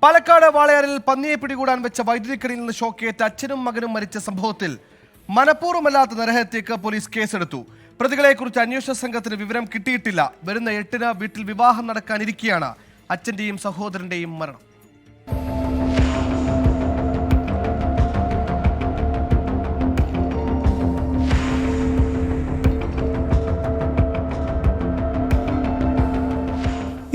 പാലക്കാട് വാളയാറിൽ പന്നിയെ പിടികൂടാൻ വെച്ച വൈദ്യുതിക്കണിയിൽ നിന്ന് ഷോക്കേറ്റ് അച്ഛനും മകനും മരിച്ച സംഭവത്തിൽ മനഃപൂർവ്വമല്ലാത്ത നരഹത്യക്ക് പോലീസ് കേസെടുത്തു. പ്രതികളെക്കുറിച്ച് അന്വേഷണ സംഘത്തിന് വിവരം കിട്ടിയിട്ടില്ല. വരുന്ന 8-ന് വീട്ടിൽ വിവാഹം നടക്കാനിരിക്കെയാണ് അച്ഛന്റെയും സഹോദരന്റെയും മരണം.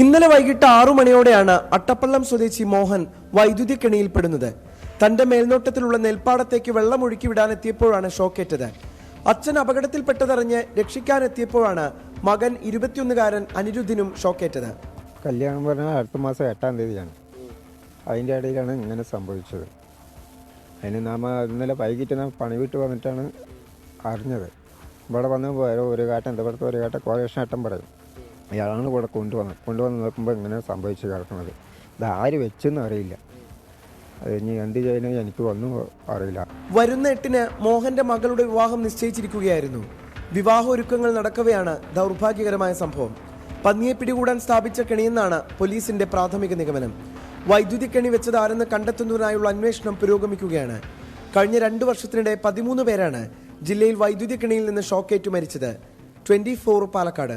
ഇന്നലെ വൈകിട്ട് 6 മണിയോടെയാണ് അട്ടപ്പള്ളം സ്വദേശി മോഹൻ വൈദ്യുതി കെണിയിൽപ്പെടുന്നത്. തന്റെ മേൽനോട്ടത്തിലുള്ള നെൽപ്പാടത്തേക്ക് വെള്ളം ഒഴുക്കി വിടാനെത്തിയപ്പോഴാണ് ഷോക്കേറ്റത്. അച്ഛൻ അപകടത്തിൽപ്പെട്ടതറിഞ്ഞ് രക്ഷിക്കാനെത്തിയപ്പോഴാണ് മകൻ 21-കാരൻ അനിരുദ്ധിനും ഷോക്കേറ്റത്. കല്യാണം പറഞ്ഞാൽ അടുത്ത മാസം 8-ാം തീയതിയാണ്. അതിൻ്റെ ഇടയിലാണ് ഇങ്ങനെ സംഭവിച്ചത്. അതിന് ഇന്നലെ വൈകിട്ട് പണി വിട്ട് വന്നിട്ടാണ് അറിഞ്ഞത്. ഇവിടെ വന്ന് ഒരു കാട്ടം ഇവിടുത്തെ ഒരു കാട്ടം കോലേഷനേട്ടം പറയും. അയാളാണ് ഇവിടെ കൊണ്ടുവന്ന് നോക്കുമ്പോൾ ഇങ്ങനെ സംഭവിച്ച് കിടക്കുന്നത്. ഇത് ആര് വെച്ചെന്ന് അറിയില്ല. അത് ഇനി എന്ത് ചെയ്യുന്നത് എനിക്ക് ഒന്നും അറിയില്ല. വരുന്ന 8-ന് മോഹന്റെ മകളുടെ വിവാഹം നിശ്ചയിച്ചിരിക്കുകയായിരുന്നു. വിവാഹ ഒരുക്കങ്ങൾ നടക്കവെയാണ് ദൗർഭാഗ്യകരമായ സംഭവം. പന്നിയെ പിടികൂടാൻ സ്ഥാപിച്ച കെണിയെന്നാണ് പോലീസിന്റെ പ്രാഥമിക നിഗമനം. വൈദ്യുതി കെണി വെച്ചത് ആരെന്ന് കണ്ടെത്തുന്നതിനായുള്ള അന്വേഷണം പുരോഗമിക്കുകയാണ്. കഴിഞ്ഞ 2 വർഷത്തിനിടെ 13 പേരാണ് ജില്ലയിൽ വൈദ്യുതി കെണിയിൽ നിന്ന് ഷോക്കേറ്റു മരിച്ചത്. 24 പാലക്കാട്.